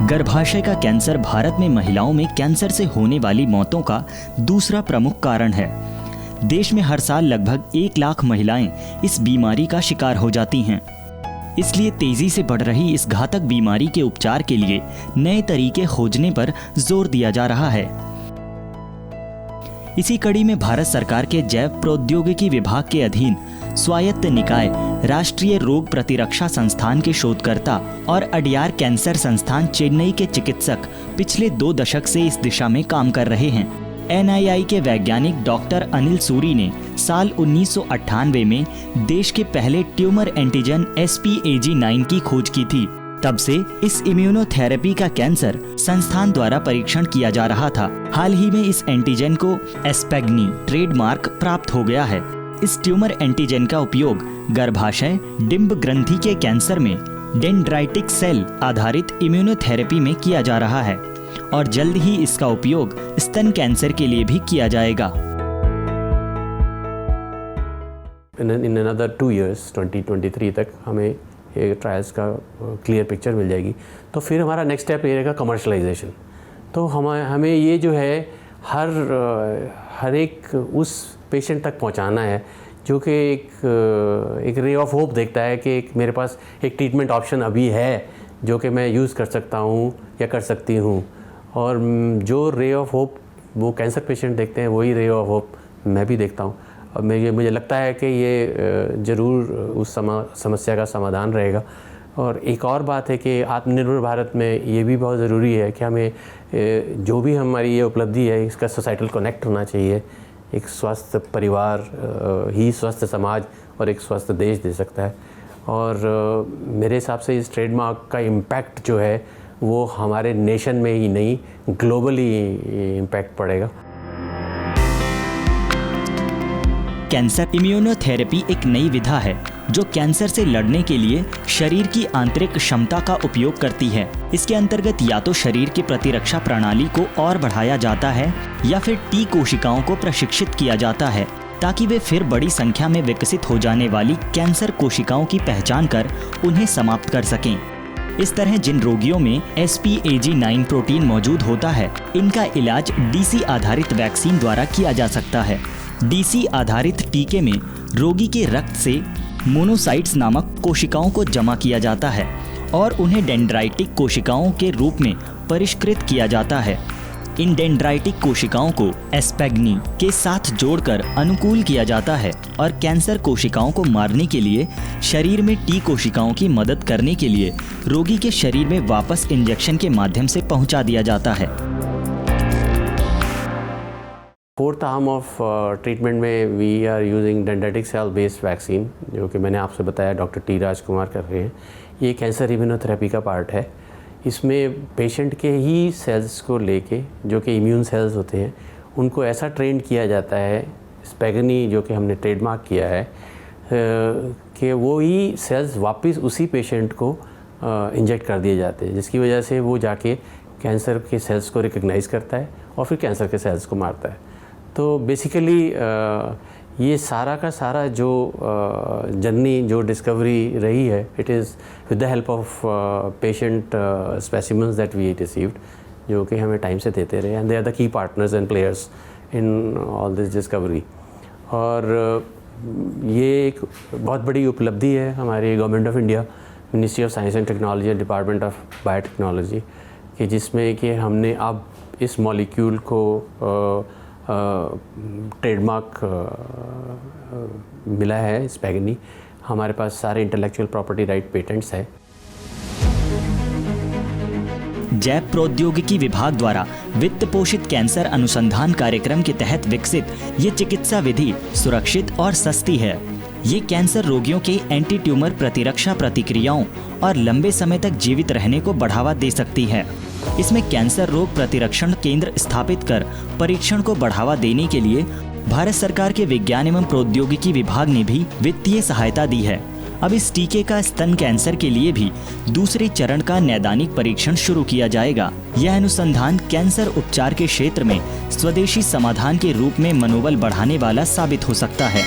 गर्भाशय का कैंसर भारत में महिलाओं में कैंसर से होने वाली मौतों का दूसरा प्रमुख कारण है। देश में हर साल लगभग 1 लाख महिलाएं इस बीमारी का शिकार हो जाती हैं। इसलिए तेजी से बढ़ रही इस घातक बीमारी के उपचार के लिए नए तरीके खोजने पर जोर दिया जा रहा है। इसी कड़ी में भारत सरकार के जैव प्रौद्योगिकी विभाग के अधीन स्वायत्त निकाय राष्ट्रीय रोग प्रतिरक्षा संस्थान के शोधकर्ता और अडयार कैंसर संस्थान चेन्नई के चिकित्सक पिछले 2 दशक से इस दिशा में काम कर रहे हैं। NII के वैज्ञानिक डॉक्टर अनिल सूरी ने साल 1998 में देश के पहले ट्यूमर एंटीजन SPAG9 की खोज की थी। तब से इस इम्यूनोथेरेपी का कैंसर संस्थान द्वारा परीक्षण किया जा रहा था। हाल ही में इस एंटीजन को एस्पेग्नी ट्रेडमार्क प्राप्त हो गया है। इस ट्यूमर एंटीजन का उपयोग गर्भाशय डिंब ग्रंथि के कैंसर में डेंड्राइटिक सेल आधारित इम्यूनोथेरेपी में किया जा रहा है और जल्द ही इसका उपयोग स्तन कैंसर के लिए भी किया जाएगा। In another 2 years 2023 तक हमें ये ट्रायल्स का क्लियर पिक्चर मिल जाएगी। तो फिर हमारा नेक्स्ट स्टेप ये रहेगा कमर्शलाइजेशन। तो हमें ये जो है हर एक उस पेशेंट तक पहुंचाना है जो कि एक रे ऑफ होप देखता है कि मेरे पास एक ट्रीटमेंट ऑप्शन अभी है जो कि मैं यूज़ कर सकता हूँ या कर सकती हूँ। और जो रे ऑफ होप वो कैंसर पेशेंट देखते हैं वही रे ऑफ होप मैं भी देखता हूँ। और मुझे लगता है कि ये ज़रूर उस समस्या का समाधान रहेगा। और एक और बात है कि आत्मनिर्भर भारत में ये भी बहुत ज़रूरी है कि हमें जो भी हमारी ये उपलब्धि है इसका सोसाइटल कनेक्ट होना चाहिए। एक स्वस्थ परिवार ही स्वस्थ समाज और एक स्वस्थ देश दे सकता है। और मेरे हिसाब से इस ट्रेडमार्क का इम्पैक्ट जो है वो हमारे नेशन में ही नहीं ग्लोबली इम्पैक्ट पड़ेगा। कैंसर इम्यूनोथेरेपी एक नई विधा है जो कैंसर से लड़ने के लिए शरीर की आंतरिक क्षमता का उपयोग करती है। इसके अंतर्गत या तो शरीर की प्रतिरक्षा प्रणाली को और बढ़ाया जाता है या फिर टी कोशिकाओं को प्रशिक्षित किया जाता है ताकि वे फिर बड़ी संख्या में विकसित हो जाने वाली कैंसर कोशिकाओं की पहचान कर उन्हें समाप्त कर सकें। इस तरह जिन रोगियों में SPAG9 प्रोटीन मौजूद होता है इनका इलाज DC आधारित वैक्सीन द्वारा किया जा सकता है। DC आधारित टीके में रोगी के रक्त से मोनोसाइट्स नामक कोशिकाओं को जमा किया जाता है और उन्हें डेंड्राइटिक कोशिकाओं के रूप में परिष्कृत किया जाता है। इन डेंड्राइटिक कोशिकाओं को एस्पेग्नी के साथ जोड़कर अनुकूल किया जाता है और कैंसर कोशिकाओं को मारने के लिए शरीर में टी कोशिकाओं की मदद करने के लिए रोगी के शरीर में वापस इंजेक्शन के माध्यम से पहुंचा दिया जाता है। 4th आर्म ऑफ ट्रीटमेंट में we are using dendritic cell based vaccine जो कि मैंने आपसे बताया डॉक्टर टी राजकुमार कर रहे हैं। ये कैंसर इम्यूनोथेरेपी का पार्ट है। इसमें पेशेंट के ही सेल्स को लेके जो कि इम्यून सेल्स होते हैं उनको ऐसा ट्रेंड किया जाता है स्पेगनी जो कि हमने ट्रेडमार्क किया है कि वो ही सेल्स वापस उसी पेशेंट को इंजेक्ट कर दिए जाते हैं जिसकी वजह से वो जाके कैंसर के सेल्स को रिकग्नाइज़ करता है और फिर कैंसर के सेल्स को मारता है। तो बेसिकली ये सारा का सारा जो जर्नी जो डिस्कवरी रही है it is with the help of patient specimens that we received जो कि हमें टाइम से देते रहे and they are the key partners and players in all this discovery. और ये एक बहुत बड़ी उपलब्धि है हमारी government of India ministry of science and technology and department of biotechnology कि जिसमें कि हमने अब इस मॉलिक्यूल को ट्रेडमार्क मिला है स्पेगनी। हमारे पास सारे इंटेलेक्चुअल प्रॉपर्टी राइट पेटेंट्स है। जैव प्रौद्योगिकी विभाग द्वारा वित्त पोषित कैंसर अनुसंधान कार्यक्रम के तहत विकसित ये चिकित्सा विधि सुरक्षित और सस्ती है। ये कैंसर रोगियों के एंटी ट्यूमर प्रतिरक्षा प्रतिक्रियाओं और लंबे समय तक जीवित रहने को बढ़ावा दे सकती है। इसमें कैंसर रोग प्रतिरक्षण केंद्र स्थापित कर परीक्षण को बढ़ावा देने के लिए भारत सरकार के विज्ञान एवं प्रौद्योगिकी विभाग ने भी वित्तीय सहायता दी है। अब इस टीके का स्तन कैंसर के लिए भी दूसरे चरण का नैदानिक परीक्षण शुरू किया जाएगा। यह अनुसंधान कैंसर उपचार के क्षेत्र में स्वदेशी समाधान के रूप में मनोबल बढ़ाने वाला साबित हो सकता है।